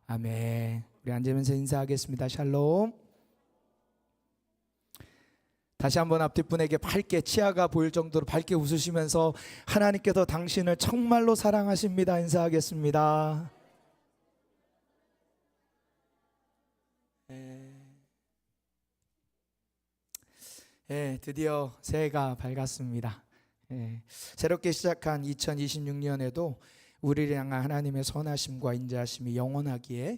아멘. 우리 앉으면서 인사하겠습니다. 샬롬. 다시 한번 앞뒷 분에게 밝게 치아가 보일 정도로 밝게 웃으시면서 하나님께서 당신을 정말로 사랑하십니다. 인사하겠습니다. 드디어 새해가 밝았습니다. 새롭게 시작한 2026년에도 우리를 향한 하나님의 선하심과 인자하심이 영원하기에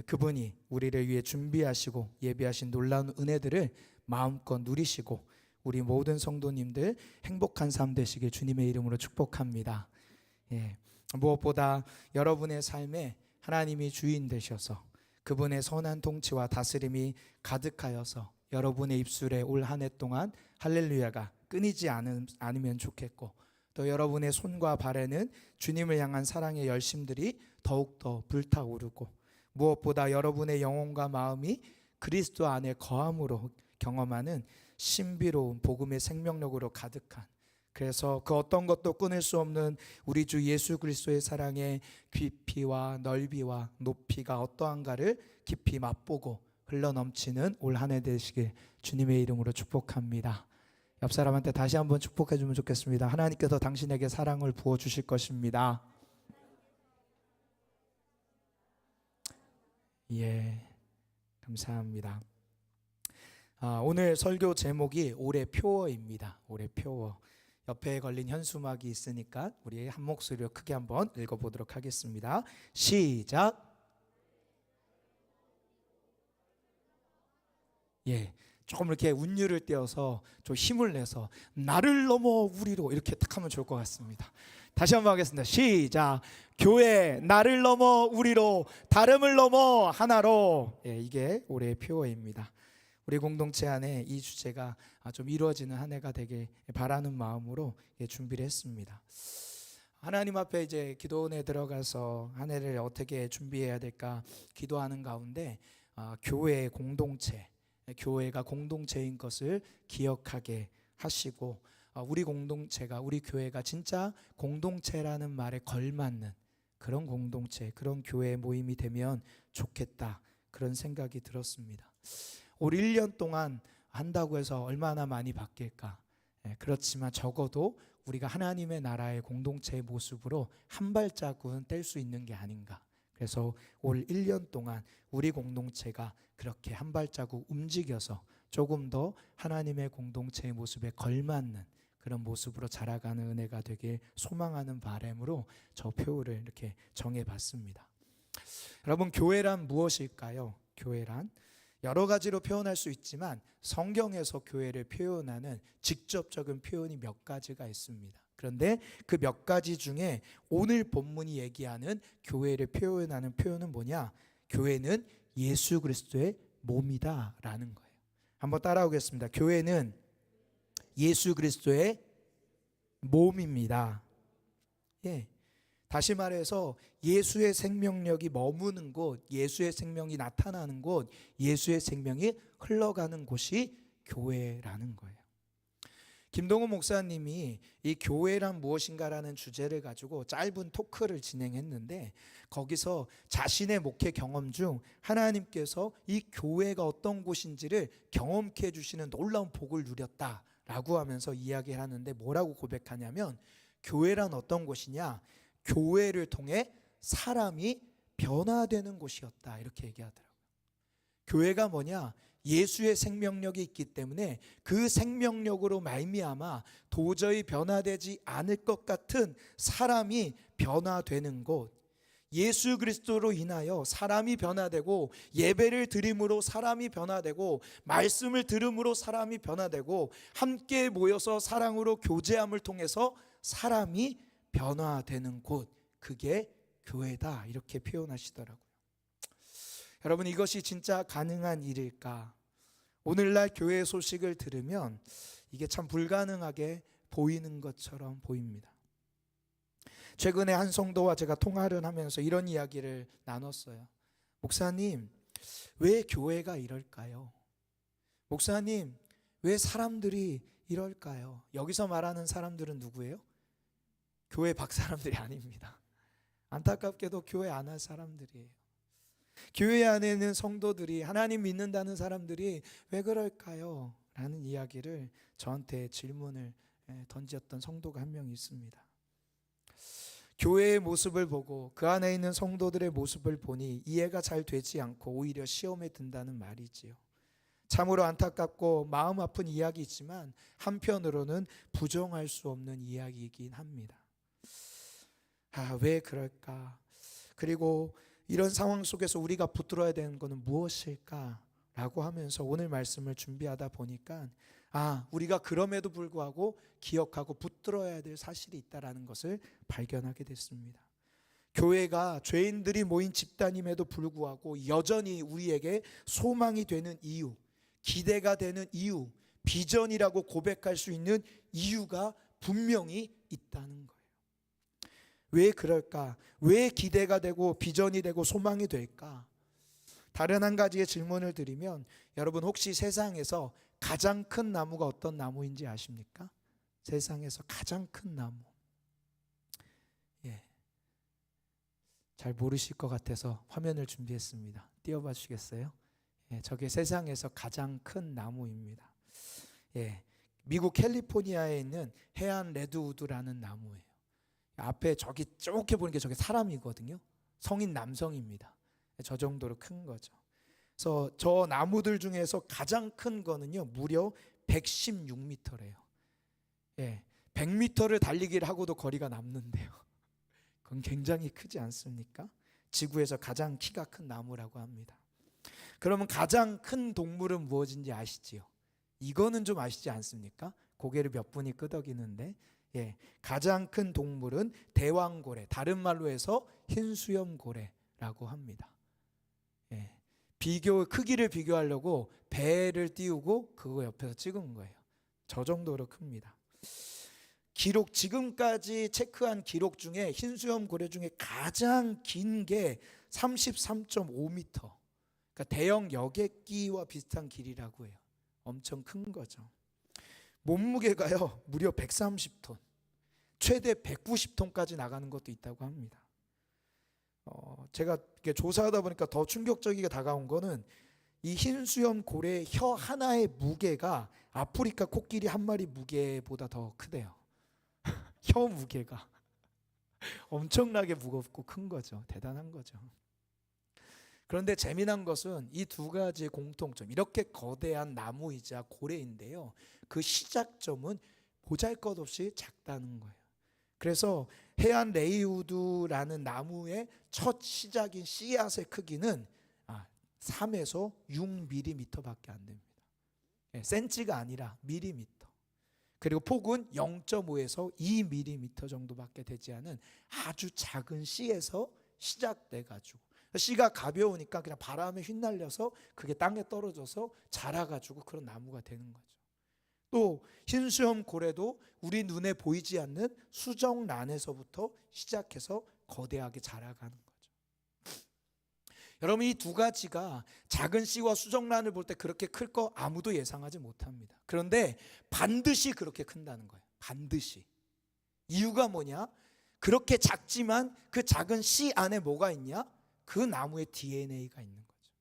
그분이 우리를 위해 준비하시고 예비하신 놀라운 은혜들을 마음껏 누리시고 우리 모든 성도님들 행복한 삶 되시길 주님의 이름으로 축복합니다. 무엇보다 여러분의 삶에 하나님이 주인 되셔서 그분의 선한 통치와 다스림이 가득하여서 여러분의 입술에 올 한 해 동안 할렐루야가 끊이지 않으면 좋겠고, 또 여러분의 손과 발에는 주님을 향한 사랑의 열심들이 더욱더 불타오르고, 무엇보다 여러분의 영혼과 마음이 그리스도 안에 거함으로 경험하는 신비로운 복음의 생명력으로 가득한, 그래서 그 어떤 것도 끊을 수 없는 우리 주 예수 그리스도의 사랑의 깊이와 넓이와 높이가 어떠한가를 깊이 맛보고 흘러넘치는 올 한 해 되시길 주님의 이름으로 축복합니다. 옆 사람한테 다시 한번 축복해 주면 좋겠습니다. 하나님께서 당신에게 사랑을 부어 주실 것입니다. 감사합니다. 오늘 설교 제목이 올해 표어입니다. 올해 표어. 옆에 걸린 현수막이 있으니까 우리 한 목소리로 크게 한번 읽어보도록 하겠습니다. 시작. 조금 이렇게 운율을 띄어서 좀 힘을 내서 나를 넘어 우리로 이렇게 딱 하면 좋을 것 같습니다. 다시 한번 하겠습니다. 시작. 교회 나를 넘어 우리로, 다름을 넘어 하나로. 이게 올해의 표어입니다. 우리 공동체 안에 이 주제가 좀 이루어지는 한 해가 되길 바라는 마음으로 준비를 했습니다. 하나님 앞에 이제 기도원에 들어가서 한 해를 어떻게 준비해야 될까 기도하는 가운데 교회의 공동체, 교회가 공동체인 것을 기억하게 하시고, 우리 공동체가, 우리 교회가 진짜 공동체라는 말에 걸맞는 그런 공동체, 그런 교회 모임이 되면 좋겠다, 그런 생각이 들었습니다. 올 1년 동안 한다고 해서 얼마나 많이 바뀔까? 그렇지만 적어도 우리가 하나님의 나라의 공동체의 모습으로 한 발자국은 뗄 수 있는 게 아닌가. 그래서 올 1년 동안 우리 공동체가 그렇게 한 발자국 움직여서 조금 더 하나님의 공동체의 모습에 걸맞는 그런 모습으로 자라가는 은혜가 되길 소망하는 바람으로 저 표를 이렇게 정해봤습니다. 여러분, 교회란 무엇일까요? 교회란 여러 가지로 표현할 수 있지만 성경에서 교회를 표현하는 직접적인 표현이 몇 가지가 있습니다. 그런데 그 몇 가지 중에 오늘 본문이 얘기하는 교회를 표현하는 표현은 뭐냐? 교회는 예수 그리스도의 몸이다 라는 거예요. 한번 따라오겠습니다. 교회는 예수 그리스도의 몸입니다. 다시 말해서 예수의 생명력이 머무는 곳, 예수의 생명이 나타나는 곳, 예수의 생명이 흘러가는 곳이 교회라는 거예요. 김동훈 목사님이 이 교회란 무엇인가라는 주제를 가지고 짧은 토크를 진행했는데, 거기서 자신의 목회 경험 중 하나님께서 이 교회가 어떤 곳인지를 경험케 해주시는 놀라운 복을 누렸다라고 하면서 이야기를 하는데, 뭐라고 고백하냐면 교회란 어떤 곳이냐? 교회를 통해 사람이 변화되는 곳이었다, 이렇게 얘기하더라고요. 교회가 뭐냐? 예수의 생명력이 있기 때문에 그 생명력으로 말미암아 도저히 변화되지 않을 것 같은 사람이 변화되는 곳, 예수 그리스도로 인하여 사람이 변화되고, 예배를 드림으로 사람이 변화되고, 말씀을 들음으로 사람이 변화되고, 함께 모여서 사랑으로 교제함을 통해서 사람이 변화되는 곳, 그게 교회다, 이렇게 표현하시더라고요. 여러분, 이것이 진짜 가능한 일일까? 오늘날 교회의 소식을 들으면 이게 참 불가능하게 보이는 것처럼 보입니다. 최근에 한 성도와 제가 통화를 하면서 이런 이야기를 나눴어요. 목사님, 왜 교회가 이럴까요? 목사님, 왜 사람들이 이럴까요? 여기서 말하는 사람들은 누구예요? 교회 밖 사람들이 아닙니다. 안타깝게도 교회 안 할 사람들이에요. 교회 안에 있는 성도들이, 하나님 믿는다는 사람들이 왜 그럴까요? 라는 이야기를 저한테 질문을 던졌던 성도가 한 명 있습니다. 교회의 모습을 보고 그 안에 있는 성도들의 모습을 보니 이해가 잘 되지 않고 오히려 시험에 든다는 말이지요. 참으로 안타깝고 마음 아픈 이야기이지만 한편으로는 부정할 수 없는 이야기이긴 합니다. 왜 그럴까? 그리고 이런 상황 속에서 우리가 붙들어야 되는 것은 무엇일까? 라고 하면서 오늘 말씀을 준비하다 보니까 우리가 그럼에도 불구하고 기억하고 붙들어야 될 사실이 있다는 것을 발견하게 됐습니다. 교회가 죄인들이 모인 집단임에도 불구하고 여전히 우리에게 소망이 되는 이유, 기대가 되는 이유, 비전이라고 고백할 수 있는 이유가 분명히 있다는 거예요. 왜 그럴까? 왜 기대가 되고 비전이 되고 소망이 될까? 다른 한 가지의 질문을 드리면, 여러분 혹시 세상에서 가장 큰 나무가 어떤 나무인지 아십니까? 세상에서 가장 큰 나무. 잘 모르실 것 같아서 화면을 준비했습니다. 띄워봐 주시겠어요? 저게 세상에서 가장 큰 나무입니다. 미국 캘리포니아에 있는 해안 레드우드라는 나무예요. 앞에 저기 쭉 보는 게 저게 사람이거든요. 성인 남성입니다. 저 정도로 큰 거죠. 그래서 저 나무들 중에서 가장 큰 거는요, 무려 116m래요. 100m를 달리기를 하고도 거리가 남는데요. 그건 굉장히 크지 않습니까? 지구에서 가장 키가 큰 나무라고 합니다. 그러면 가장 큰 동물은 무엇인지 아시지요? 이거는 좀 아시지 않습니까? 고개를 몇 분이 끄덕이는데, 가장 큰 동물은 대왕고래, 다른 말로 해서 흰수염고래라고 합니다. 크기를 비교하려고 배를 띄우고 그거 옆에서 찍은 거예요. 저 정도로 큽니다. 지금까지 체크한 기록 중에 흰수염고래 중에 가장 긴 게 33.5m. 그러니까 대형 여객기와 비슷한 길이라고 해요. 엄청 큰 거죠. 몸무게가요, 무려 130톤, 최대 190톤까지 나가는 것도 있다고 합니다. 제가 조사하다 보니까 더 충격적이게 다가온 거는 이 흰수염 고래의 혀 하나의 무게가 아프리카 코끼리 한 마리 무게보다 더 크대요. 혀 무게가 엄청나게 무겁고 큰 거죠. 대단한 거죠. 그런데 재미난 것은 이 두 가지의 공통점, 이렇게 거대한 나무이자 고래인데요, 그 시작점은 보잘것없이 작다는 거예요. 그래서 해안 레이우드라는 나무의 첫 시작인 씨앗의 크기는 3에서 6mm밖에 안 됩니다. 센치가 아니라 밀리미터. 그리고 폭은 0.5에서 2mm 정도밖에 되지 않은 아주 작은 씨에서 시작돼 가지고, 씨가 가벼우니까 그냥 바람에 휘날려서 그게 땅에 떨어져서 자라가지고 그런 나무가 되는 거죠. 또 흰수염 고래도 우리 눈에 보이지 않는 수정란에서부터 시작해서 거대하게 자라가는 거죠. 여러분, 이 두 가지가 작은 씨와 수정란을 볼 때 그렇게 클 거 아무도 예상하지 못합니다. 그런데 반드시 그렇게 큰다는 거예요. 반드시. 이유가 뭐냐? 그렇게 작지만 그 작은 씨 안에 뭐가 있냐? 그 나무의 DNA가 있는 거죠.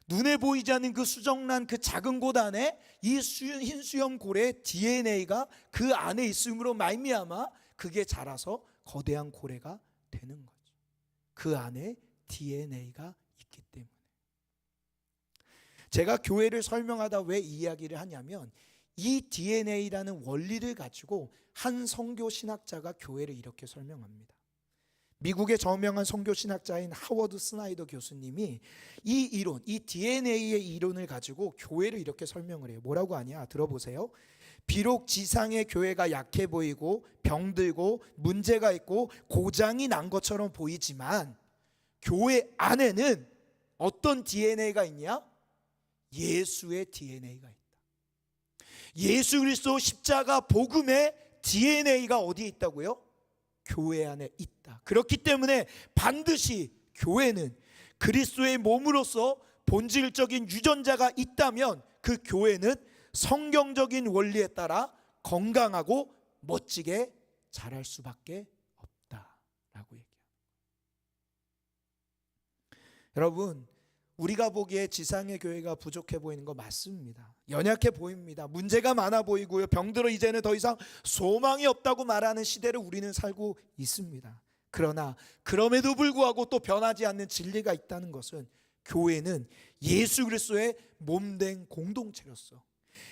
눈에 보이지 않는 그 수정란, 그 작은 곳 안에 이 흰수염 고래의 DNA가 그 안에 있음으로 말미암아 그게 자라서 거대한 고래가 되는 거죠. 그 안에 DNA가 있기 때문에. 제가 교회를 설명하다 왜 이 이야기를 하냐면, 이 DNA라는 원리를 가지고 한 선교 신학자가 교회를 이렇게 설명합니다. 미국의 저명한 선교 신학자인 하워드 스나이더 교수님이 이 이론, 이 DNA의 이론을 가지고 교회를 이렇게 설명을 해요. 뭐라고 하냐? 들어보세요. 비록 지상의 교회가 약해 보이고 병들고 문제가 있고 고장이 난 것처럼 보이지만, 교회 안에는 어떤 DNA가 있냐? 예수의 DNA가 있다. 예수 그리스도 십자가 복음의 DNA가 어디에 있다고요? 교회 안에 있다. 그렇기 때문에 반드시 교회는 그리스도의 몸으로서 본질적인 유전자가 있다면 그 교회는 성경적인 원리에 따라 건강하고 멋지게 자랄 수밖에 없다라고 얘기합니다. 여러분, 우리가 보기에 지상의 교회가 부족해 보이는 거 맞습니다. 연약해 보입니다. 문제가 많아 보이고요. 병들어 이제는 더 이상 소망이 없다고 말하는 시대를 우리는 살고 있습니다. 그러나 그럼에도 불구하고 또 변하지 않는 진리가 있다는 것은, 교회는 예수 그리스도의 몸된 공동체로서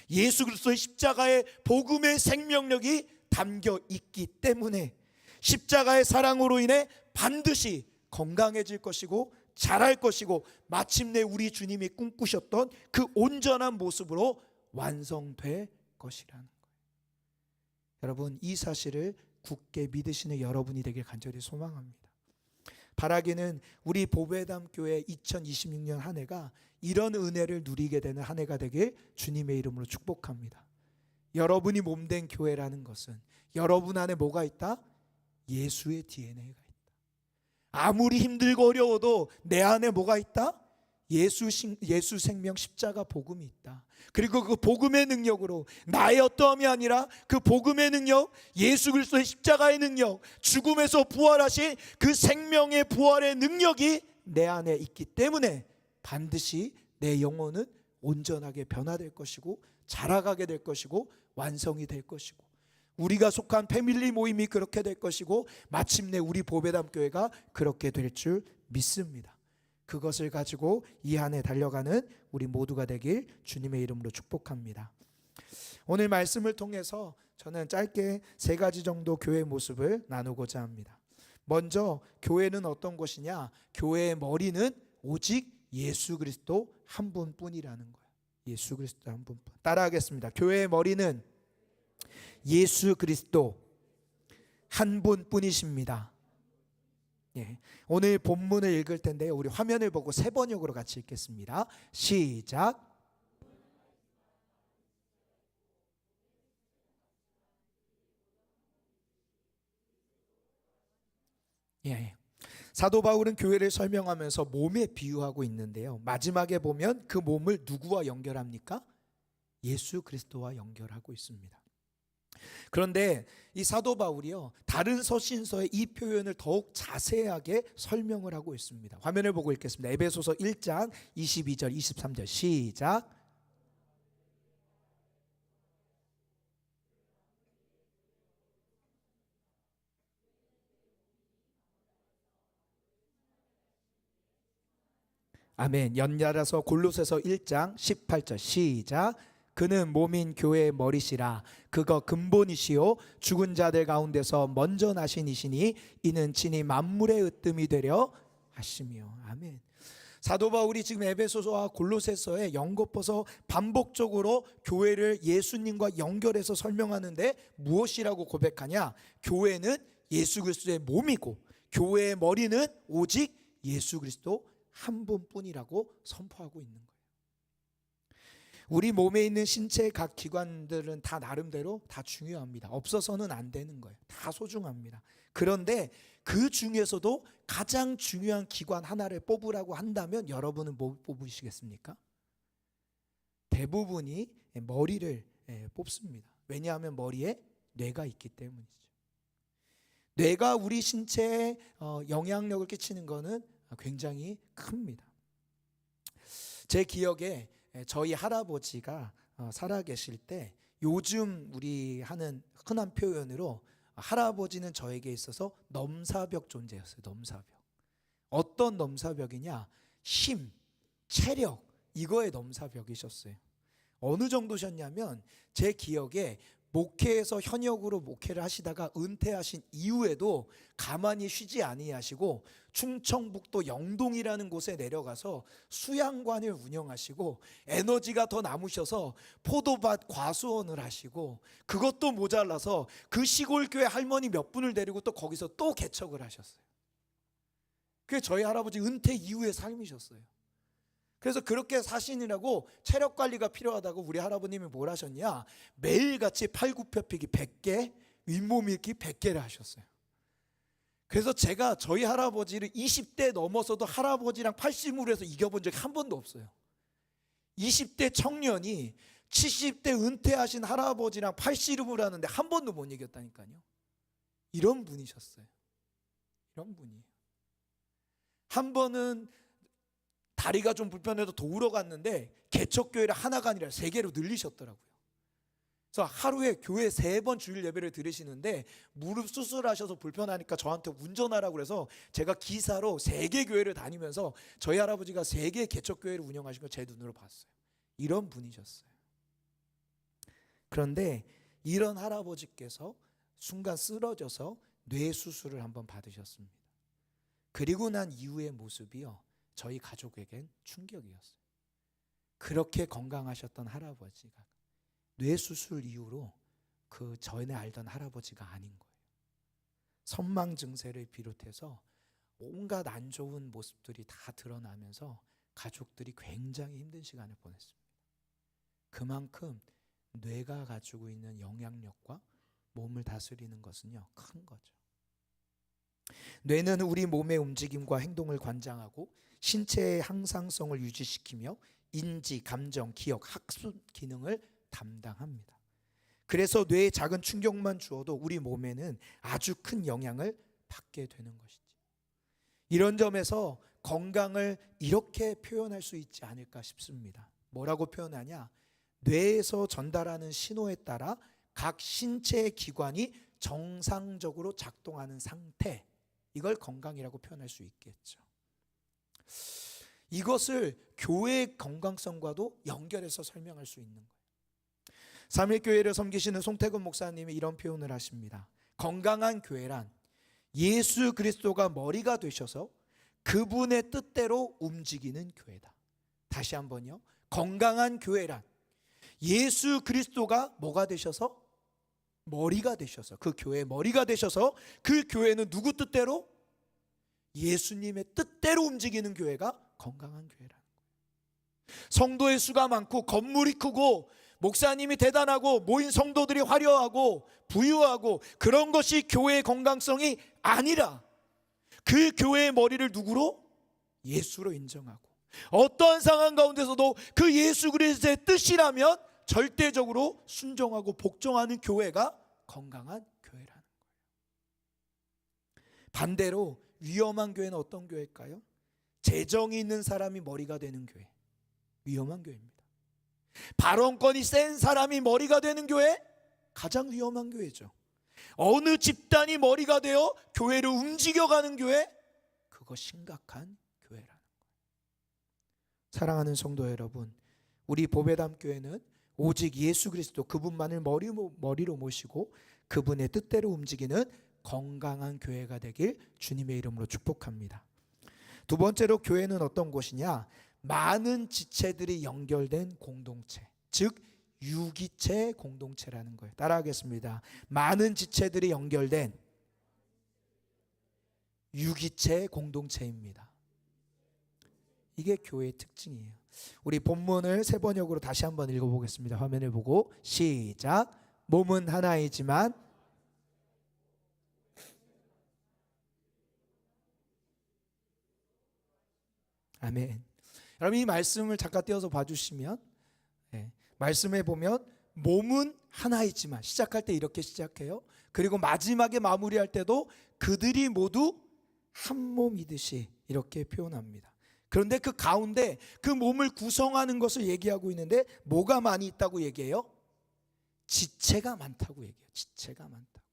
예수 그리스도의 십자가의 복음의 생명력이 담겨 있기 때문에 십자가의 사랑으로 인해 반드시 건강해질 것이고 잘할 것이고 마침내 우리 주님이 꿈꾸셨던 그 온전한 모습으로 완성될 것이라는 거예요. 여러분, 이 사실을 굳게 믿으시는 여러분이 되길 간절히 소망합니다. 바라기는 우리 보배담 교회 2026년 한 해가 이런 은혜를 누리게 되는 한 해가 되길 주님의 이름으로 축복합니다. 여러분이 몸된 교회라는 것은 여러분 안에 뭐가 있다? 예수의 DNA가 있다. 아무리 힘들고 어려워도 내 안에 뭐가 있다? 예수 생명 십자가 복음이 있다. 그리고 그 복음의 능력으로 나의 어떠함이 아니라 그 복음의 능력, 예수 그리스도의 십자가의 능력, 죽음에서 부활하신 그 생명의 부활의 능력이 내 안에 있기 때문에 반드시 내 영혼은 온전하게 변화될 것이고 자라가게 될 것이고 완성이 될 것이고, 우리가 속한 패밀리 모임이 그렇게 될 것이고 마침내 우리 보배담 교회가 그렇게 될 줄 믿습니다. 그것을 가지고 이 한 해 달려가는 우리 모두가 되길 주님의 이름으로 축복합니다. 오늘 말씀을 통해서 저는 짧게 3가지 정도 교회의 모습을 나누고자 합니다. 먼저, 교회는 어떤 것이냐? 교회의 머리는 오직 예수 그리스도 한 분뿐이라는 거예요. 예수 그리스도 한 분뿐. 따라하겠습니다. 교회의 머리는 예수 그리스도 한 분뿐이십니다. 예, 오늘 본문을 읽을 텐데요, 우리 화면을 보고 3번역으로 같이 읽겠습니다. 시작. 예, 사도 바울은 교회를 설명하면서 몸에 비유하고 있는데요, 마지막에 보면 그 몸을 누구와 연결합니까? 예수 그리스도와 연결하고 있습니다. 그런데 이 사도 바울이요, 다른 서신서에 이 표현을 더욱 자세하게 설명을 하고 있습니다. 화면을 보고 읽겠습니다. 에베소서 1장 22절 23절 시작. 아멘. 연달아서 골로새서 1장 18절 시작. 그는 몸인 교회의 머리시라. 그거 근본이시요 죽은 자들 가운데서 먼저 나신 이시니 이는 친히 만물의 으뜸이 되려 하시며. 아멘. 사도 바울이 지금 에베소서와 골로새서에 연거퍼서 반복적으로 교회를 예수님과 연결해서 설명하는데 무엇이라고 고백하냐? 교회는 예수 그리스도의 몸이고 교회의 머리는 오직 예수 그리스도 한 분뿐이라고 선포하고 있는 거예요. 우리 몸에 있는 신체의 각 기관들은 다 나름대로 다 중요합니다. 없어서는 안 되는 거예요. 다 소중합니다. 그런데 그 중에서도 가장 중요한 기관 하나를 뽑으라고 한다면 여러분은 뭐 뽑으시겠습니까? 대부분이 머리를 뽑습니다. 왜냐하면 머리에 뇌가 있기 때문이죠. 뇌가 우리 신체에 영향력을 끼치는 것은 굉장히 큽니다. 제 기억에 저희 할아버지가 살아계실 때 요즘 우리 하는 흔한 표현으로 할아버지는 저에게 있어서 넘사벽 존재였어요. 넘사벽. 어떤 넘사벽이냐? 힘, 체력, 이거의 넘사벽이셨어요. 어느 정도셨냐면 제 기억에 목회에서 현역으로 목회를 하시다가 은퇴하신 이후에도 가만히 쉬지 아니하시고 충청북도 영동이라는 곳에 내려가서 수양관을 운영하시고 에너지가 더 남으셔서 포도밭 과수원을 하시고 그것도 모자라서 그 시골교회 할머니 몇 분을 데리고 또 거기서 또 개척을 하셨어요. 그게 저희 할아버지 은퇴 이후의 삶이셨어요. 그래서 그렇게 사시느라고 체력 관리가 필요하다고 우리 할아버님이 뭘 하셨냐? 매일같이 팔굽혀펴기 100개, 윗몸 일으키기 100개를 하셨어요. 그래서 제가 저희 할아버지를 20대 넘어서도 할아버지랑 팔씨름으로 해서 이겨본 적이 한 번도 없어요. 20대 청년이 70대 은퇴하신 할아버지랑 팔씨름을 하는데 한 번도 못 이겼다니까요. 이런 분이셨어요. 이런 분이에요. 한 번은 다리가 좀 불편해서 도우러 갔는데 개척교회를 하나가 아니라 3개로 늘리셨더라고요. 그래서 하루에 교회 3번 주일 예배를 들으시는데 무릎 수술하셔서 불편하니까 저한테 운전하라고 그래서 제가 기사로 3개 교회를 다니면서 저희 할아버지가 3개 개척교회를 운영하신 걸 제 눈으로 봤어요. 이런 분이셨어요. 그런데 이런 할아버지께서 순간 쓰러져서 뇌 수술을 한번 받으셨습니다. 그리고 난 이후의 모습이요, 저희 가족에겐 충격이었어요. 그렇게 건강하셨던 할아버지가 뇌수술 이후로 그 전에 알던 할아버지가 아닌 거예요. 선망 증세를 비롯해서 온갖 안 좋은 모습들이 다 드러나면서 가족들이 굉장히 힘든 시간을 보냈습니다. 그만큼 뇌가 가지고 있는 영향력과 몸을 다스리는 것은요, 큰 거죠. 뇌는 우리 몸의 움직임과 행동을 관장하고 신체의 항상성을 유지시키며 인지, 감정, 기억, 학습 기능을 담당합니다. 그래서 뇌에 작은 충격만 주어도 우리 몸에는 아주 큰 영향을 받게 되는 것이죠. 이런 점에서 건강을 이렇게 표현할 수 있지 않을까 싶습니다. 뭐라고 표현하냐? 뇌에서 전달하는 신호에 따라 각 신체의 기관이 정상적으로 작동하는 상태, 이걸 건강이라고 표현할 수 있겠죠. 이것을 교회의 건강성과도 연결해서 설명할 수 있는 거예요. 삼일교회를 섬기시는 송태근 목사님이 이런 표현을 하십니다. 건강한 교회란 예수 그리스도가 머리가 되셔서 그분의 뜻대로 움직이는 교회다. 다시 한번요. 건강한 교회란 예수 그리스도가 뭐가 되셔서? 머리가 되셔서, 그 교회의 머리가 되셔서 그 교회는 누구 뜻대로? 예수님의 뜻대로 움직이는 교회가 건강한 교회라는 거예요. 성도의 수가 많고 건물이 크고 목사님이 대단하고 모인 성도들이 화려하고 부유하고 그런 것이 교회의 건강성이 아니라 그 교회의 머리를 누구로? 예수로 인정하고 어떠한 상황 가운데서도 그 예수 그리스도의 뜻이라면 절대적으로 순종하고 복종하는 교회가 건강한 교회라는 거예요. 반대로 위험한 교회는 어떤 교회일까요? 재정이 있는 사람이 머리가 되는 교회, 위험한 교회입니다. 발언권이 센 사람이 머리가 되는 교회, 가장 위험한 교회죠. 어느 집단이 머리가 되어 교회를 움직여가는 교회, 그거 심각한 교회라는 거예요. 사랑하는 성도 여러분, 우리 보배담 교회는 오직 예수 그리스도 그분만을 머리로 모시고 그분의 뜻대로 움직이는 건강한 교회가 되길 주님의 이름으로 축복합니다. 두 번째로 교회는 어떤 곳이냐? 많은 지체들이 연결된 공동체, 즉 유기체 공동체라는 거예요. 따라하겠습니다. 많은 지체들이 연결된 유기체 공동체입니다. 이게 교회의 특징이에요. 우리 본문을 세 번역으로 다시 한번 읽어보겠습니다. 화면을 보고 시작. 몸은 하나이지만 아멘. 여러분 이 말씀을 잠깐 띄어서 봐주시면 말씀에 보면 몸은 하나이지만 시작할 때 이렇게 시작해요. 그리고 마지막에 마무리할 때도 그들이 모두 한 몸이듯이 이렇게 표현합니다. 그런데 그 가운데 그 몸을 구성하는 것을 얘기하고 있는데 뭐가 많이 있다고 얘기해요? 지체가 많다고 얘기해요. 지체가 많다고.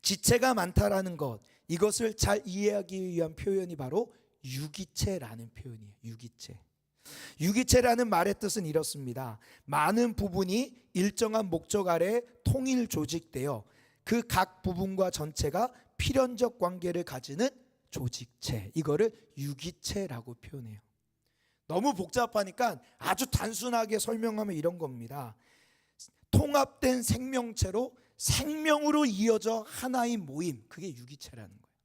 지체가 많다라는 것, 이것을 잘 이해하기 위한 표현이 바로 유기체라는 표현이에요. 유기체. 유기체라는 말의 뜻은 이렇습니다. 많은 부분이 일정한 목적 아래 통일 조직되어 그 각 부분과 전체가 필연적 관계를 가지는 조직체, 이거를 유기체라고 표현해요. 너무 복잡하니까 아주 단순하게 설명하면 이런 겁니다. 통합된 생명체로 생명으로 이어져 하나의 모임, 그게 유기체라는 거예요.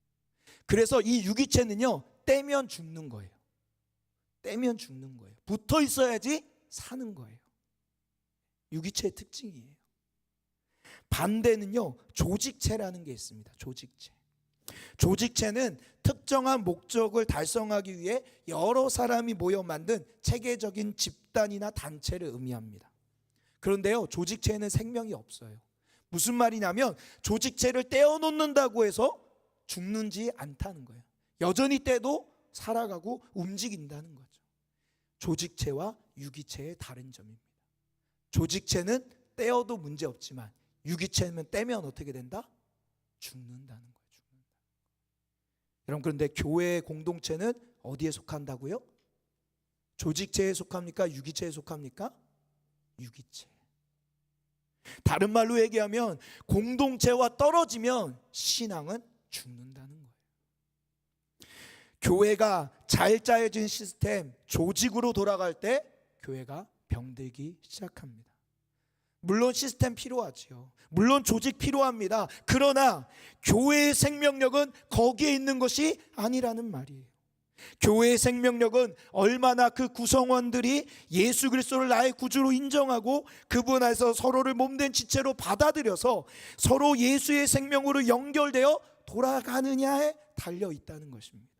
그래서 이 유기체는요, 떼면 죽는 거예요. 떼면 죽는 거예요. 붙어 있어야지 사는 거예요. 유기체의 특징이에요. 반대는요, 조직체라는 게 있습니다. 조직체. 조직체는 특정한 목적을 달성하기 위해 여러 사람이 모여 만든 체계적인 집단이나 단체를 의미합니다. 그런데요, 조직체에는 생명이 없어요. 무슨 말이냐면 조직체를 떼어놓는다고 해서 죽는지 않다는 거예요. 여전히 떼도 살아가고 움직인다는 거죠. 조직체와 유기체의 다른 점입니다. 조직체는 떼어도 문제없지만 유기체는 떼면 어떻게 된다? 죽는다는 거예요. 여러분, 그런데 교회의 공동체는 어디에 속한다고요? 조직체에 속합니까? 유기체에 속합니까? 유기체. 다른 말로 얘기하면 공동체와 떨어지면 신앙은 죽는다는 거예요. 교회가 잘 짜여진 시스템, 조직으로 돌아갈 때 교회가 병들기 시작합니다. 물론 시스템 필요하지요. 물론 조직 필요합니다. 그러나 교회의 생명력은 거기에 있는 것이 아니라는 말이에요. 교회의 생명력은 얼마나 그 구성원들이 예수 그리스도를 나의 구주로 인정하고 그분 안에서 서로를 몸된 지체로 받아들여서 서로 예수의 생명으로 연결되어 돌아가느냐에 달려 있다는 것입니다.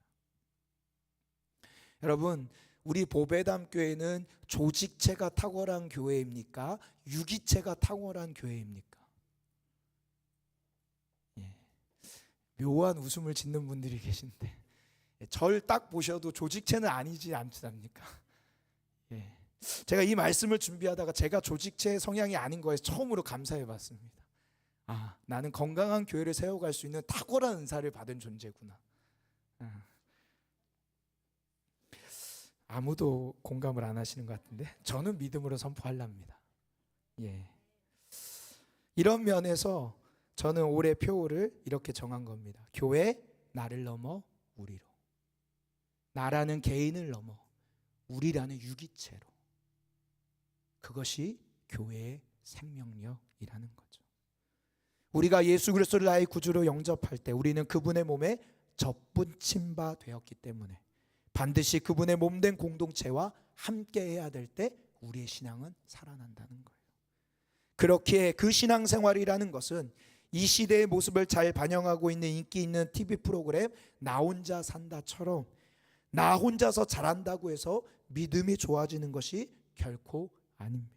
여러분, 우리 보배담 교회는 조직체가 탁월한 교회입니까? 유기체가 탁월한 교회입니까? 묘한 웃음을 짓는 분들이 계신데, 절 딱 보셔도 조직체는 아니지 않습니까? 제가 이 말씀을 준비하다가 제가 조직체의 성향이 아닌 거에 처음으로 감사해 봤습니다. 아, 나는 건강한 교회를 세워갈 수 있는 탁월한 은사를 받은 존재구나. 아무도 공감을 안 하시는 것 같은데 저는 믿음으로 선포하렵니다. 이런 면에서 저는 올해 표를 이렇게 정한 겁니다. 교회 나를 넘어 우리로. 나라는 개인을 넘어 우리라는 유기체로. 그것이 교회의 생명력이라는 거죠. 우리가 예수 그리스도를 나의 구주로 영접할 때 우리는 그분의 몸에 접붙임 바 되었기 때문에 반드시 그분의 몸된 공동체와 함께 해야 될 때 우리의 신앙은 살아난다는 거예요. 그렇게 그 신앙생활이라는 것은 이 시대의 모습을 잘 반영하고 있는 인기 있는 TV 프로그램 나 혼자 산다처럼 나 혼자서 잘한다고 해서 믿음이 좋아지는 것이 결코 아닙니다.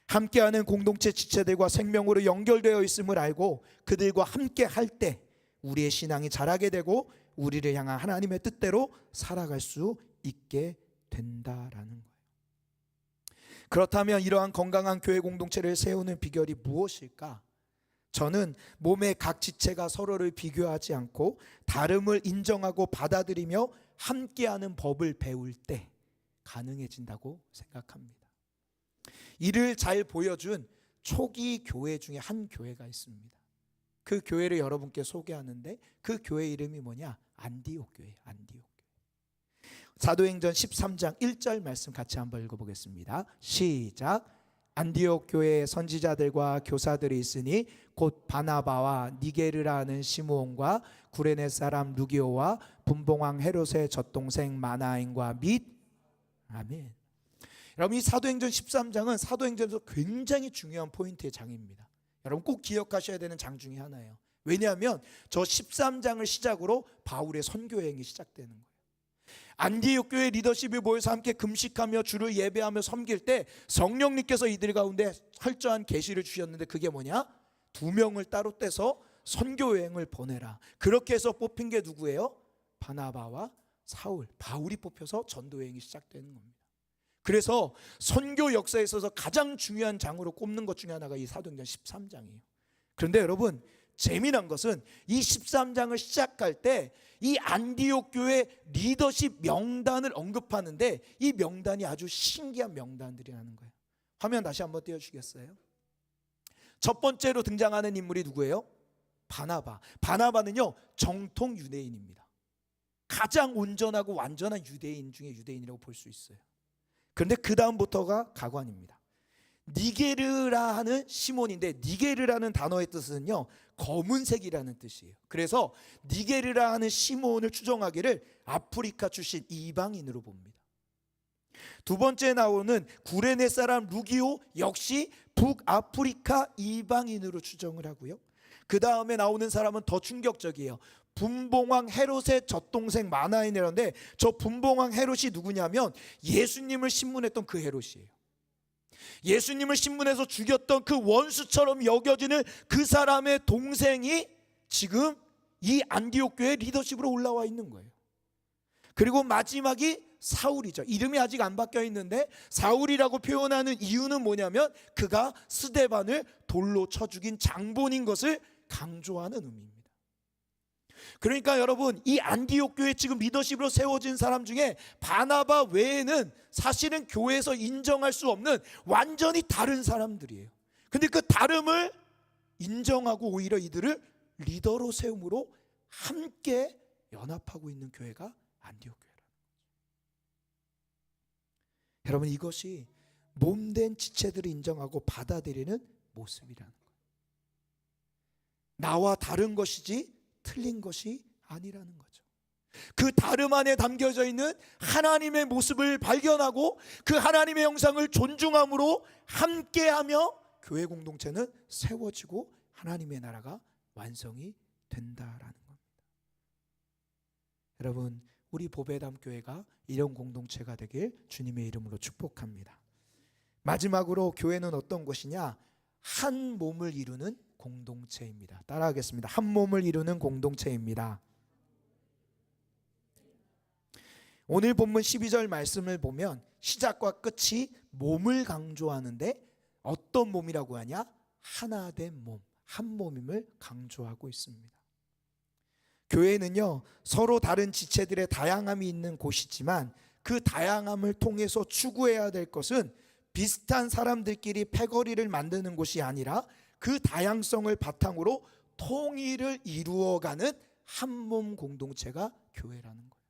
함께하는 공동체 지체들과 생명으로 연결되어 있음을 알고 그들과 함께 할 때 우리의 신앙이 자라게 되고 우리를 향한 하나님의 뜻대로 살아갈 수 있게 된다라는 거예요. 그렇다면 이러한 건강한 교회 공동체를 세우는 비결이 무엇일까? 저는 몸의 각 지체가 서로를 비교하지 않고 다름을 인정하고 받아들이며 함께하는 법을 배울 때 가능해진다고 생각합니다. 이를 잘 보여준 초기 교회 중에 한 교회가 있습니다. 그 교회를 여러분께 소개하는데 그 교회 이름이 뭐냐? 안디옥 교회. 안디옥 교회. 사도행전 13장 1절 말씀 같이 한번 읽어보겠습니다. 시작. 안디옥 교회에 선지자들과 교사들이 있으니 곧 바나바와 니게르라 하는 시므온과 구레네 사람 루기오와 분봉왕 헤롯의 젖동생 마나인과 및 아멘. 여러분, 이 사도행전 13장은 사도행전에서 굉장히 중요한 포인트의 장입니다. 여러분 꼭 기억하셔야 되는 장 중에 하나예요. 왜냐하면 저 13장을 시작으로 바울의 선교여행이 시작되는 거예요. 안디옥 교회 리더십이 모여서 함께 금식하며 주를 예배하며 섬길 때 성령님께서 이들 가운데 철저한 계시를 주셨는데 그게 뭐냐? 2명을 따로 떼서 선교여행을 보내라. 그렇게 해서 뽑힌 게 누구예요? 바나바와 사울, 바울이 뽑혀서 전도여행이 시작되는 겁니다. 그래서 선교 역사에 있어서 가장 중요한 장으로 꼽는 것 중에 하나가 이 사도행전 13장이에요. 그런데 여러분, 재미난 것은 이 13장을 시작할 때 이 안디옥 교회 리더십 명단을 언급하는데 이 명단이 아주 신기한 명단들이라는 거예요. 화면 다시 한번 띄워주시겠어요? 첫 번째로 등장하는 인물이 누구예요? 바나바. 바나바는요, 정통 유대인입니다. 가장 온전하고 완전한 유대인 중에 유대인이라고 볼 수 있어요. 그런데 그 다음부터가 가관입니다. 니게르라 하는 시몬인데 니게르라는 단어의 뜻은요, 검은색이라는 뜻이에요. 그래서 니게르라 하는 시몬을 추정하기를 아프리카 출신 이방인으로 봅니다. 두 번째 나오는 구레네 사람 루기오 역시 북아프리카 이방인으로 추정을 하고요. 그 다음에 나오는 사람은 더 충격적이에요. 분봉왕 헤롯의 젖동생 마나인이라는데 저 분봉왕 헤롯이 누구냐면 예수님을 신문했던 그 헤롯이에요. 예수님을 신문해서 죽였던 그 원수처럼 여겨지는 그 사람의 동생이 지금 이 안디옥 교회 리더십으로 올라와 있는 거예요. 그리고 마지막이 사울이죠. 이름이 아직 안 바뀌어 있는데 사울이라고 표현하는 이유는 뭐냐면 그가 스데반을 돌로 쳐 죽인 장본인 것을 강조하는 의미입니다. 그러니까 여러분, 이 안디옥 교회 지금 리더십으로 세워진 사람 중에 바나바 외에는 사실은 교회에서 인정할 수 없는 완전히 다른 사람들이에요. 근데 그 다름을 인정하고 오히려 이들을 리더로 세움으로 함께 연합하고 있는 교회가 안디옥 교회라는 거죠. 여러분, 이것이 몸된 지체들을 인정하고 받아들이는 모습이라는 거예요. 나와 다른 것이지 틀린 것이 아니라는 거죠. 그 다름 안에 담겨져 있는 하나님의 모습을 발견하고 그 하나님의 형상을 존중함으로 함께하며 교회 공동체는 세워지고 하나님의 나라가 완성이 된다라는 겁니다. 여러분, 우리 보배담 교회가 이런 공동체가 되길 주님의 이름으로 축복합니다. 마지막으로 교회는 어떤 곳이냐? 한 몸을 이루는 공동체입니다. 따라하겠습니다. 한 몸을 이루는 공동체입니다. 오늘 본문 12절 말씀을 보면 시작과 끝이 몸을 강조하는데 어떤 몸이라고 하냐? 하나 된 몸, 한 몸임을 강조하고 있습니다. 교회는요, 서로 다른 지체들의 다양함이 있는 곳이지만 그 다양함을 통해서 추구해야 될 것은 비슷한 사람들끼리 패거리를 만드는 곳이 아니라 그 다양성을 바탕으로 통일을 이루어가는 한 몸 공동체가 교회라는 거예요.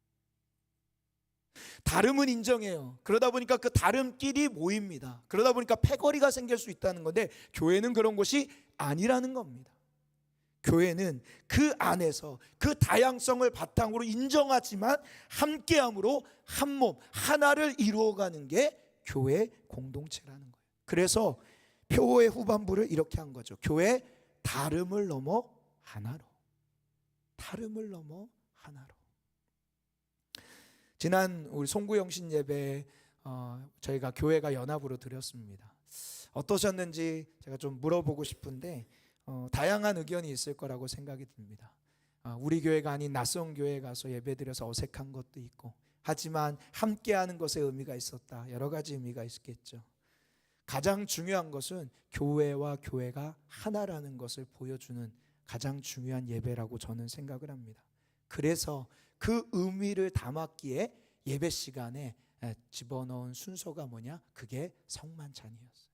다름은 인정해요. 그러다 보니까 그 다름끼리 모입니다. 그러다 보니까 패거리가 생길 수 있다는 건데 교회는 그런 곳이 아니라는 겁니다. 교회는 그 안에서 그 다양성을 바탕으로 인정하지만 함께함으로 한 몸, 하나를 이루어가는 게 교회 공동체라는 거예요. 그래서 표어의 후반부를 이렇게 한 거죠. 교회 다름을 넘어 하나로. 다름을 넘어 하나로. 지난 우리 송구영신 예배 저희가 교회가 연합으로 드렸습니다. 어떠셨는지 제가 좀 물어보고 싶은데 다양한 의견이 있을 거라고 생각이 듭니다. 우리 교회가 아닌 낯선 교회에 가서 예배드려서 어색한 것도 있고, 하지만 함께하는 것에 의미가 있었다. 여러 가지 의미가 있겠죠. 가장 중요한 것은 교회와 교회가 하나라는 것을 보여주는 가장 중요한 예배라고 저는 생각을 합니다. 그래서 그 의미를 담았기에 예배 시간에 집어넣은 순서가 뭐냐? 그게 성만찬이었어요.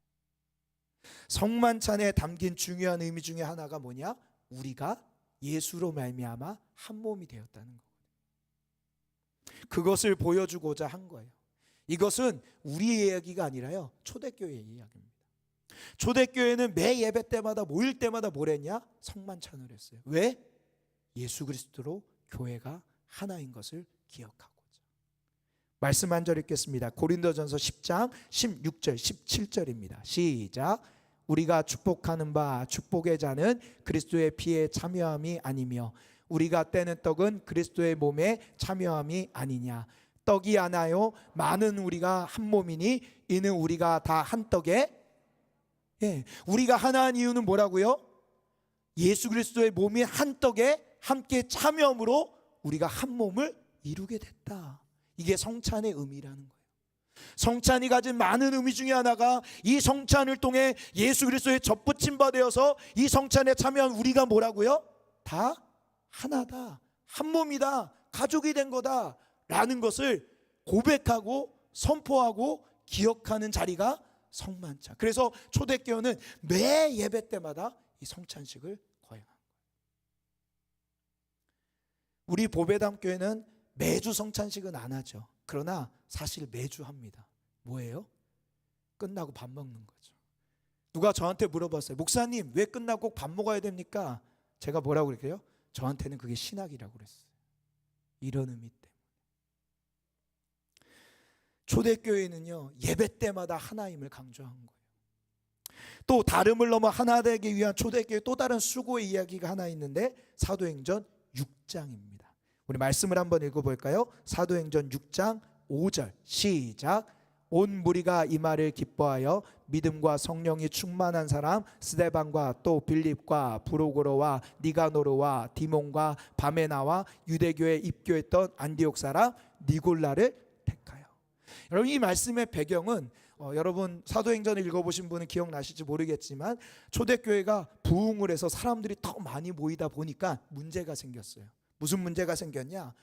성만찬에 담긴 중요한 의미 중에 하나가 뭐냐? 우리가 예수로 말미암아 한 몸이 되었다는 거예요. 그것을 보여주고자 한 거예요. 이것은 우리의 이야기가 아니라요, 초대교회의 이야기입니다. 초대교회는 매 예배 때마다 모일 때마다 뭘 했냐? 성만찬을 했어요. 왜? 예수 그리스도로 교회가 하나인 것을 기억하고자. 말씀 한 절 읽겠습니다. 고린도전서 10장 16절 17절입니다. 시작. 우리가 축복하는 바 축복의 자는 그리스도의 피에 참여함이 아니며 우리가 떼는 떡은 그리스도의 몸에 참여함이 아니냐. 떡이 하나요 많은 우리가 한 몸이니 이는 우리가 다 한 떡에, 우리가 하나인 이유는 뭐라고요? 예수 그리스도의 몸이 한 떡에 함께 참여함으로 우리가 한 몸을 이루게 됐다. 이게 성찬의 의미라는 거예요. 성찬이 가진 많은 의미 중에 하나가 이 성찬을 통해 예수 그리스도의 접붙임 바 되어서 이 성찬에 참여한 우리가 뭐라고요? 다 하나다, 한 몸이다, 가족이 된 거다 라는 것을 고백하고 선포하고 기억하는 자리가 성만찬. 그래서 초대교회는 매 예배 때마다 이 성찬식을 거행한 거예요. 우리 보배담 교회는 매주 성찬식은 안 하죠. 그러나 사실 매주 합니다. 뭐예요? 끝나고 밥 먹는 거죠. 누가 저한테 물어봤어요. 목사님, 왜 끝나고 꼭 밥 먹어야 됩니까? 제가 뭐라고 그럴게요? 저한테는 그게 신학이라고 그랬어요. 이런 의미 때문에. 초대교회는요, 예배 때마다 하나임을 강조한 거예요. 또 다름을 넘어 하나 되기 위한 초대교회 또 다른 수고의 이야기가 하나 있는데 사도행전 6장입니다. 우리 말씀을 한번 읽어볼까요? 사도행전 6장 5절 시작. 온 무리가 이 말을 기뻐하여 믿음과 성령이 충만한 사람 스데반과 또 빌립과 브로고로와 니가노르와 디몬과 바메나와 유대교에 입교했던 안디옥 사람 니골라를 택하여. 여러분, 이 말씀의 배경은 여러분 사도행전을 읽어보신 분은 기억나실지 모르겠지만 초대교회가 부흥을 해서 사람들이 더 많이 모이다 보니까 문제가 생겼어요. 무슨 문제가 생겼냐?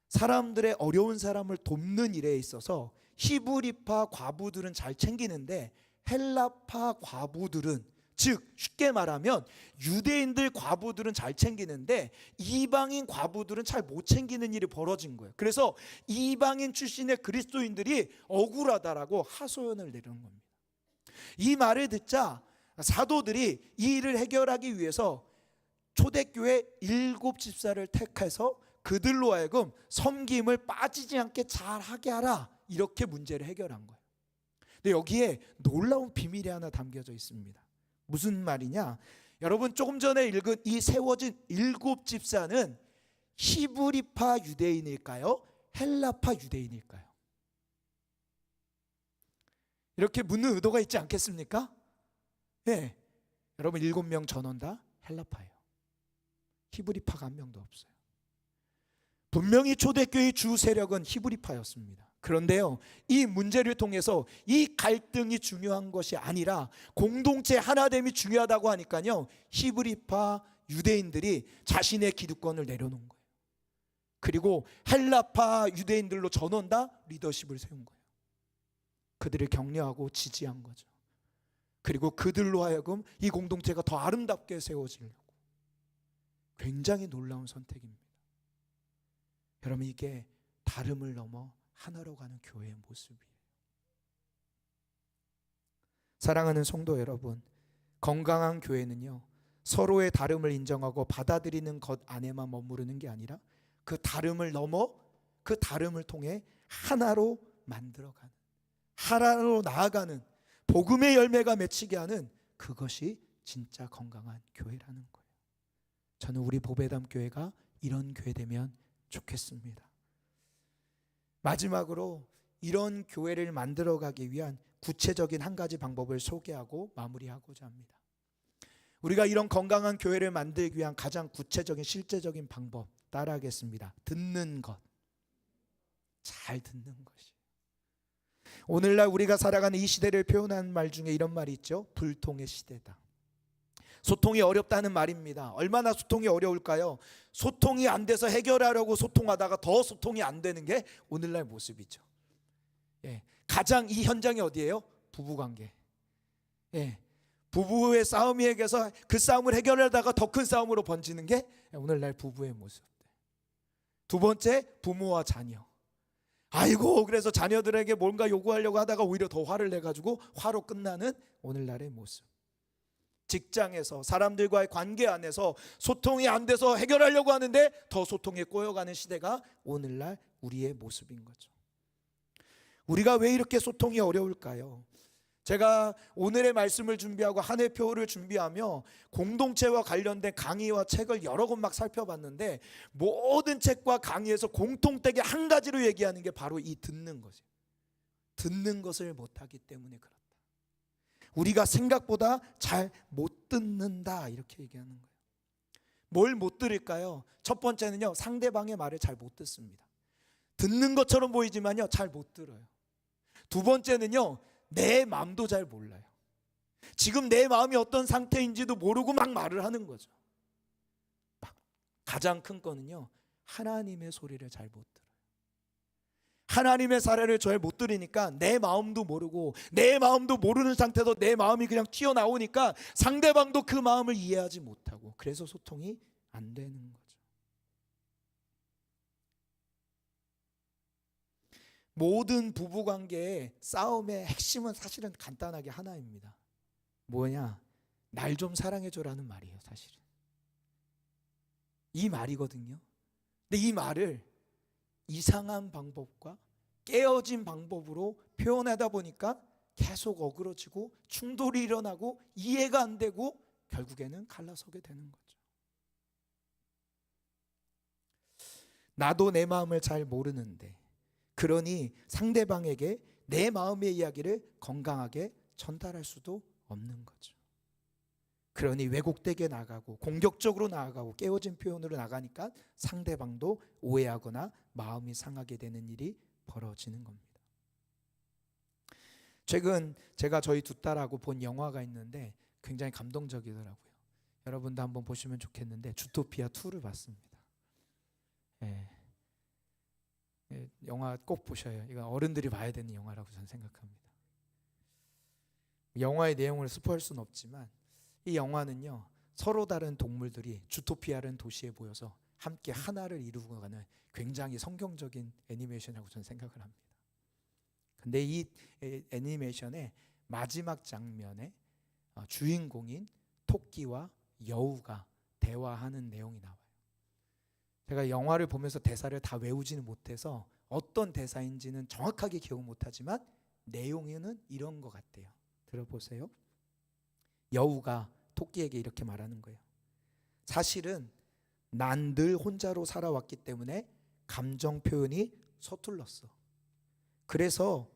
사람들의 어려운 사람을 돕는 일에 있어서 히브리파 과부들은 잘 챙기는데 헬라파 과부들은, 즉 쉽게 말하면 유대인들 과부들은 잘 챙기는데 이방인 과부들은 잘 못 챙기는 일이 벌어진 거예요. 그래서 이방인 출신의 그리스도인들이 억울하다라고 하소연을 내려는 겁니다. 이 말을 듣자 사도들이 이 일을 해결하기 위해서 초대교회 7 집사를 택해서 그들로 하여금 섬김을 빠지지 않게 잘하게 하라, 이렇게 문제를 해결한 거예요. 근데 여기에 놀라운 비밀이 하나 담겨져 있습니다. 무슨 말이냐? 여러분, 조금 전에 읽은 이 세워진 7 집사는 히브리파 유대인일까요? 헬라파 유대인일까요? 이렇게 묻는 의도가 있지 않겠습니까? 네. 여러분, 7명 전원 다 헬라파예요. 히브리파가 한 명도 없어요. 분명히 초대교회의 주 세력은 히브리파였습니다. 그런데요, 이 문제를 통해서 이 갈등이 중요한 것이 아니라 공동체 하나됨이 중요하다고 하니까요, 히브리파 유대인들이 자신의 기득권을 내려놓은 거예요. 그리고 헬라파 유대인들로 전원 다 리더십을 세운 거예요. 그들을 격려하고 지지한 거죠. 그리고 그들로 하여금 이 공동체가 더 아름답게 세워지려고. 굉장히 놀라운 선택입니다. 여러분, 이게 다름을 넘어 하나로 가는 교회의 모습이에요. 사랑하는 성도 여러분, 건강한 교회는요, 서로의 다름을 인정하고 받아들이는 것 안에만 머무르는 게 아니라 그 다름을 넘어 그 다름을 통해 하나로 만들어가는, 하나로 나아가는 복음의 열매가 맺히게 하는, 그것이 진짜 건강한 교회라는 거예요. 저는 우리 보배담 교회가 이런 교회 되면 좋겠습니다. 마지막으로 이런 교회를 만들어가기 위한 구체적인 한 가지 방법을 소개하고 마무리하고자 합니다. 우리가 이런 건강한 교회를 만들기 위한 가장 구체적인 실제적인 방법 따라하겠습니다. 듣는 것. 잘 듣는 것이. 오늘날 우리가 살아가는 이 시대를 표현하는 말 중에 이런 말이 있죠. 불통의 시대다. 소통이 어렵다는 말입니다. 얼마나 소통이 어려울까요? 소통이 안 돼서 해결하려고 소통하다가 더 소통이 안 되는 게 오늘날 모습이죠. 예, 가장 이 현장이 어디예요? 부부관계. 예, 부부의 싸움이 해서 그 싸움을 해결하다가 더 큰 싸움으로 번지는 게 오늘날 부부의 모습. 두 번째, 부모와 자녀. 아이고, 그래서 자녀들에게 뭔가 요구하려고 하다가 오히려 더 화를 내가지고 화로 끝나는 오늘날의 모습. 직장에서 사람들과의 관계 안에서 소통이 안 돼서 해결하려고 하는데 더 소통에 꼬여가는 시대가 오늘날 우리의 모습인 거죠. 우리가 왜 이렇게 소통이 어려울까요? 제가 오늘의 말씀을 준비하고 한 해 표를 준비하며 공동체와 관련된 강의와 책을 여러 권 막 살펴봤는데 모든 책과 강의에서 공통되게 한 가지로 얘기하는 게 바로 이 듣는 것이에요. 듣는 것을 못하기 때문에 그렇다. 우리가 생각보다 잘 못 듣는다, 이렇게 얘기하는 거예요. 뭘 못 들을까요? 첫 번째는요, 상대방의 말을 잘 못 듣습니다. 듣는 것처럼 보이지만요, 잘 못 들어요. 두 번째는요, 내 마음도 잘 몰라요. 지금 내 마음이 어떤 상태인지도 모르고 막 말을 하는 거죠. 가장 큰 거는요, 하나님의 소리를 잘 못 들어요. 하나님의 사례를 잘 못 들으니까 내 마음도 모르고, 내 마음도 모르는 상태에서 내 마음이 그냥 튀어나오니까 상대방도 그 마음을 이해하지 못하고, 그래서 소통이 안 되는 거죠. 모든 부부관계의 싸움의 핵심은 사실은 간단하게 하나입니다. 뭐냐? 날 좀 사랑해줘라는 말이에요. 사실은 이 말이거든요. 근데 이 말을 이상한 방법과 깨어진 방법으로 표현하다 보니까 계속 어그러지고 충돌이 일어나고 이해가 안 되고 결국에는 갈라서게 되는 거죠. 나도 내 마음을 잘 모르는데, 그러니 상대방에게 내 마음의 이야기를 건강하게 전달할 수도 없는 거죠. 그러니 왜곡되게 나가고 공격적으로 나아가고 깨어진 표현으로 나가니까 상대방도 오해하거나 마음이 상하게 되는 일이 벌어지는 겁니다. 최근 제가 저희 두 딸하고 본 영화가 있는데 굉장히 감동적이더라고요. 여러분도 한번 보시면 좋겠는데 주토피아 2를 봤습니다. 영화 꼭 보셔요. 이건 어른들이 봐야 되는 영화라고 저는 생각합니다. 영화의 내용을 스포할 수는 없지만 이 영화는요, 서로 다른 동물들이 주토피아라는 도시에 모여서 함께 하나를 이루고 가는 굉장히 성경적인 애니메이션이라고 저는 생각을 합니다. 근데 이 애니메이션의 마지막 장면에 주인공인 토끼와 여우가 대화하는 내용이 나와요. 제가 영화를 보면서 대사를 다 외우지는 못해서 어떤 대사인지는 정확하게 기억 못하지만 내용에는 이런 것 같아요. 들어보세요. 여우가 토끼에게 이렇게 말하는 거예요. 사실은 난 늘 혼자로 살아왔기 때문에 감정 표현이 서툴렀어. 그래서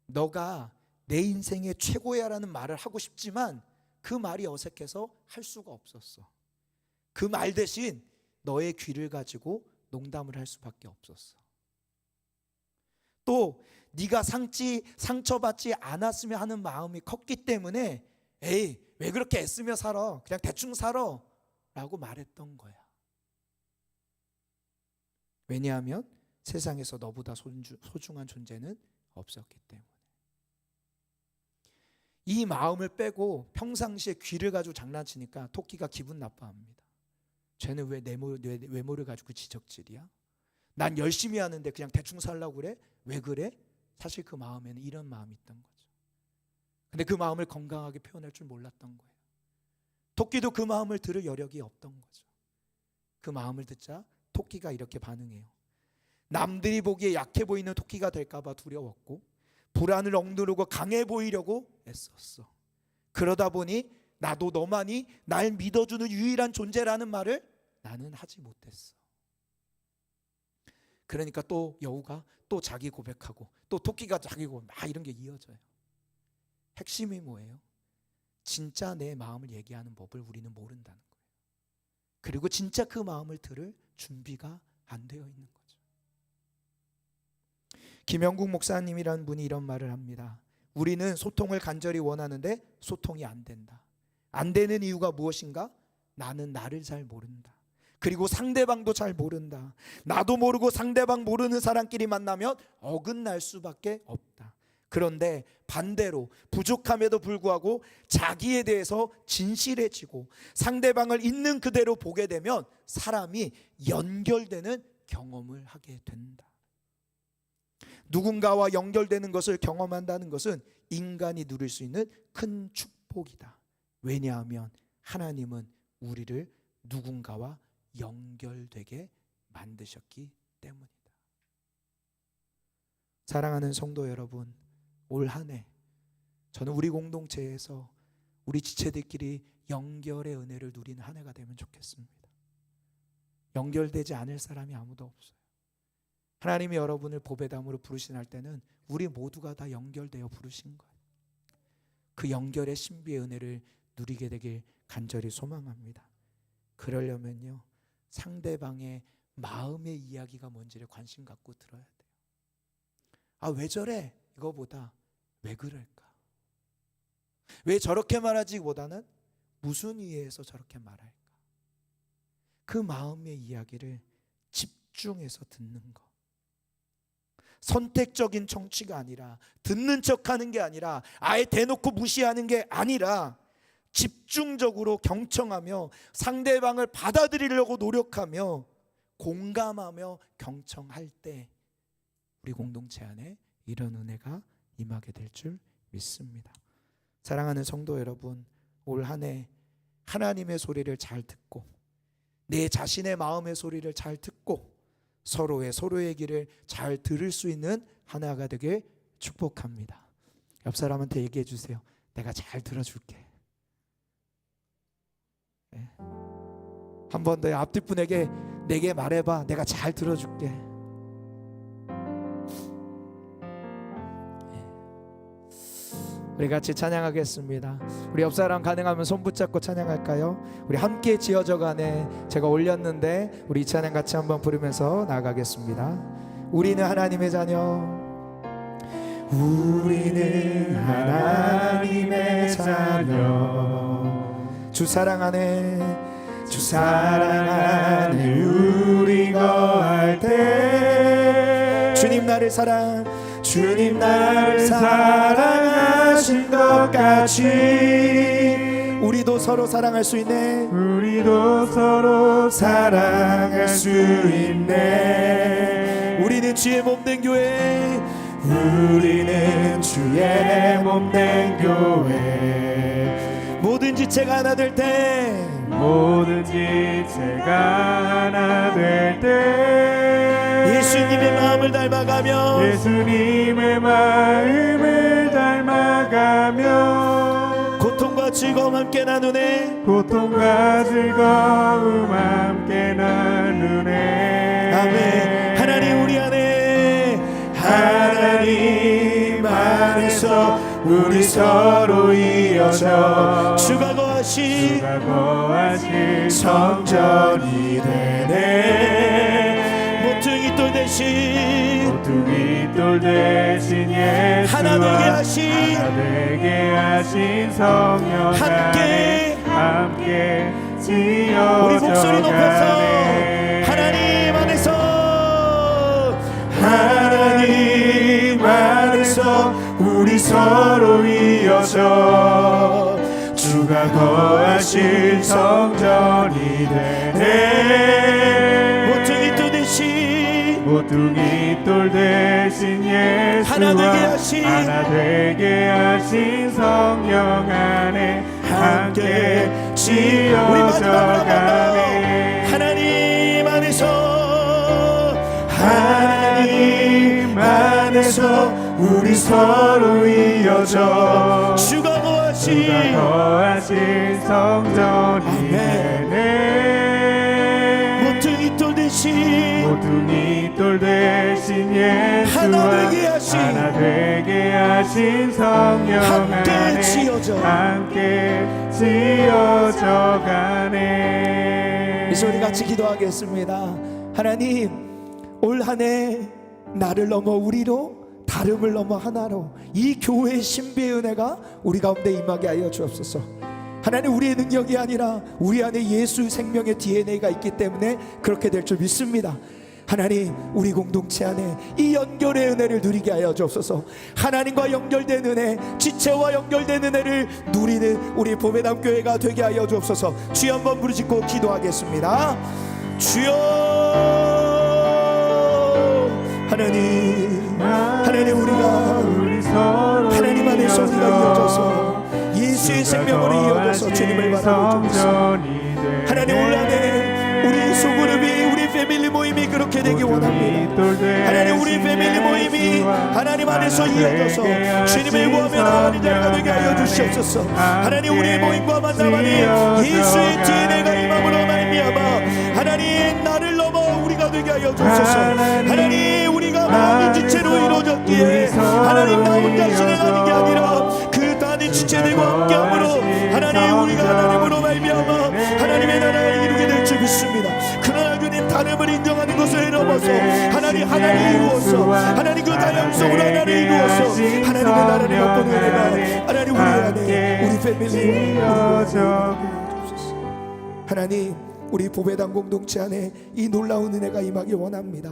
너가 내 인생의 최고야라는 말을 하고 싶지만 그 말이 어색해서 할 수가 없었어. 그 말 대신 너의 귀를 가지고 농담을 할 수밖에 없었어. 또 네가 상처받지 않았으면 하는 마음이 컸기 때문에 에이 왜 그렇게 애쓰며 살아, 그냥 대충 살아 라고 말했던 거야. 왜냐하면 세상에서 너보다 소중한 존재는 없었기 때문에. 이 마음을 빼고 평상시에 귀를 가지고 장난치니까 토끼가 기분 나빠합니다. 쟤는 왜 내 외모를 가지고 지적질이야? 난 열심히 하는데 그냥 대충 살라고 그래? 왜 그래? 사실 그 마음에는 이런 마음이 있던 거죠. 근데 그 마음을 건강하게 표현할 줄 몰랐던 거예요. 토끼도 그 마음을 들을 여력이 없던 거죠. 그 마음을 듣자 토끼가 이렇게 반응해요. 남들이 보기에 약해 보이는 토끼가 될까 봐 두려웠고 불안을 억누르고 강해 보이려고 애썼어. 그러다 보니 나도 너만이 날 믿어주는 유일한 존재라는 말을 나는 하지 못했어. 그러니까 또 여우가 또 자기 고백하고 또 토끼가 자기 고백, 막 이런 게 이어져요. 핵심이 뭐예요? 진짜 내 마음을 얘기하는 법을 우리는 모른다는 거예요. 그리고 진짜 그 마음을 들을 준비가 안 되어 있는 거죠. 김영국 목사님이라는 분이 이런 말을 합니다. 우리는 소통을 간절히 원하는데 소통이 안 된다. 안 되는 이유가 무엇인가? 나는 나를 잘 모른다. 그리고 상대방도 잘 모른다. 나도 모르고 상대방 모르는 사람끼리 만나면 어긋날 수밖에 없다. 그런데 반대로 부족함에도 불구하고 자기에 대해서 진실해지고 상대방을 있는 그대로 보게 되면 사람이 연결되는 경험을 하게 된다. 누군가와 연결되는 것을 경험한다는 것은 인간이 누릴 수 있는 큰 축복이다. 왜냐하면 하나님은 우리를 누군가와 연결되게 만드셨기 때문이다. 사랑하는 성도 여러분, 올 한 해 저는 우리 공동체에서 우리 지체들끼리 연결의 은혜를 누리는 한 해가 되면 좋겠습니다. 연결되지 않을 사람이 아무도 없어요. 하나님이 여러분을 보배담으로 부르신 할 때는 우리 모두가 다 연결되어 부르신 거예요. 그 연결의 신비의 은혜를 누리게 되길 간절히 소망합니다. 그러려면요, 상대방의 마음의 이야기가 뭔지를 관심 갖고 들어야 돼요. 아, 왜 저래? 이거보다 왜 그럴까? 왜 저렇게 말하지보다는 무슨 이유에서 저렇게 말할까? 그 마음의 이야기를 집중해서 듣는 거. 선택적인 청취가 아니라, 듣는 척하는 게 아니라, 아예 대놓고 무시하는 게 아니라 집중적으로 경청하며 상대방을 받아들이려고 노력하며 공감하며 경청할 때 우리 공동체 안에 이런 은혜가 임하게 될 줄 믿습니다. 사랑하는 성도 여러분, 올 한 해 하나님의 소리를 잘 듣고 내 자신의 마음의 소리를 잘 듣고 서로의 길을 잘 들을 수 있는 하나가 되길 축복합니다. 옆 사람한테 얘기해 주세요. 내가 잘 들어줄게. 네. 한 번 더 앞뒤 분에게 내게 말해봐. 내가 잘 들어줄게. 네. 우리 같이 찬양하겠습니다. 우리 옆사람 가능하면 손 붙잡고 찬양할까요? 우리 함께 지어져가네 제가 올렸는데 우리 이 찬양 같이 한번 부르면서 나아가겠습니다. 우리는 하나님의 자녀, 우리는 하나님의 자녀, 주 사랑하네, 주 사랑하네 우리 거할 때, 주님 나를 사랑하신 것 같이 우리도 서로 사랑할 수 있네, 우리도 서로 사랑할 수 있네. 우리는 주의 몸된 교회, 우리는 주의 몸된 교회, 모든 지체가 하나 될 때, 모든 지체가 하나 될 때, 예수님의 마음을 닮아가며, 예수님의 마음을 닮아가며, 고통과 즐거움 함께 나누네, 고통과 즐거움 함께 나누네. 아멘. 하나님 우리 안에, 하나님 안에서 우리 서로 이어져 주가 거하시 성전이 되네. 모퉁이 돌 대신 모퉁이 돌 대신 예수와 하나 되게 하신 성령 함께 지어져 우리 목소리 높여서 가네. 하나님 안에서 우리 서로 이어져 주가 거하신 성전이 되네. 모퉁이 돌 대신 예수와 하나 되게 하신 성령 안에 함께 지어져 가네. 하나님 안에서 우리 서로 이어져 주가 거하신 성전이 되네. 모퉁이 돌 대신 예수와 하나 되게 하신 성령 안에 함께 지어져 가네. 이 소리 같이 기도하겠습니다. 하나님, 올 한 해 나를 넘어 우리로, 다름을 넘어 하나로 이 교회의 신비의 은혜가 우리 가운데 임하게 하여 주옵소서. 하나님, 우리의 능력이 아니라 우리 안에 예수 생명의 DNA가 있기 때문에 그렇게 될 줄 믿습니다. 하나님, 우리 공동체 안에 이 연결의 은혜를 누리게 하여 주옵소서. 하나님과 연결된 은혜, 지체와 연결된 은혜를 누리는 우리 보배담 교회가 되게 하여 주옵소서. 주여 한번 부르짖고 기도하겠습니다. 주여, 하나님 우리가 하나님 안에서 우리가 이어져서 예수의 생명으로 이어져서 주님을 바라보고 있습니다. 하나님, 올 한 해 우리 소그룹이, 우리 패밀리 모임이 그렇게 되기 원합니다. 하나님, 우리 패밀리 모임이 하나님 안에서 이어져서 주님을 구하며 나가는 자가 되게 하여 주시옵소서. 하나님, 우리 모임과 만남 안에 예수의 DNA가 임함으로 말미암아 하나님 나를 넘어 우리가 되게 하여 주옵소서. 하나님, 우리가 많은 지체로 이루어졌기에 하나님 나 혼자 진행하는 게 아니라 그 다른 지체들과 함께함으로 하나님 우리가 하나님으로 말미암아 하나님의 나라를 이루게 될 줄 믿습니다. 그러나 주님, 다름을 인정하는 것을 넘어서 하나님 하나를 이루어서 하나님 그 다양성으로 하나를 이루어서 하나님의 나라를 맛보는 은혜가 하나님 우리 안에, 우리 패밀리 하나님, 우리 보배당 공동체 안에 이 놀라운 은혜가 임하기 원합니다.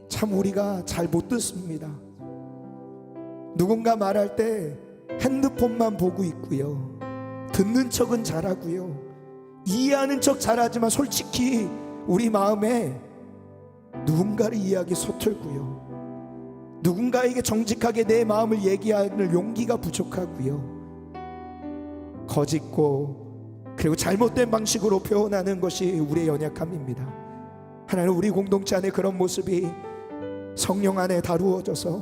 참 우리가 잘 못 듣습니다. 누군가 말할 때 핸드폰만 보고 있고요, 듣는 척은 잘하고요, 이해하는 척 잘하지만 솔직히 우리 마음에 누군가를 이해하기 서툴고요, 누군가에게 정직하게 내 마음을 얘기할 용기가 부족하고요, 거짓고 그리고 잘못된 방식으로 표현하는 것이 우리의 연약함입니다. 하나님, 우리 공동체 안에 그런 모습이 성령 안에 다루어져서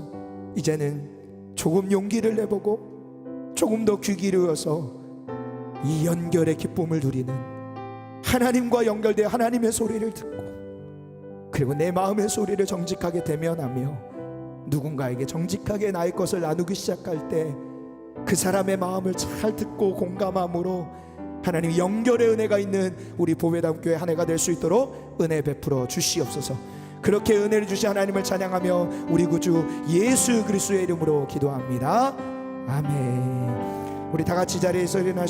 이제는 조금 용기를 내보고 조금 더 귀 기울여서 이 연결의 기쁨을 누리는, 하나님과 연결되어 하나님의 소리를 듣고 그리고 내 마음의 소리를 정직하게 대면하며 누군가에게 정직하게 나의 것을 나누기 시작할 때 그 사람의 마음을 잘 듣고 공감함으로 하나님 연결의 은혜가 있는 우리 보배담교회 한 해가 될 수 있도록 은혜 베풀어 주시옵소서. 그렇게 은혜를 주신 하나님을 찬양하며 우리 구주 예수 그리스도의 이름으로 기도합니다. 아멘. 우리 다 같이 자리에서 일어나셔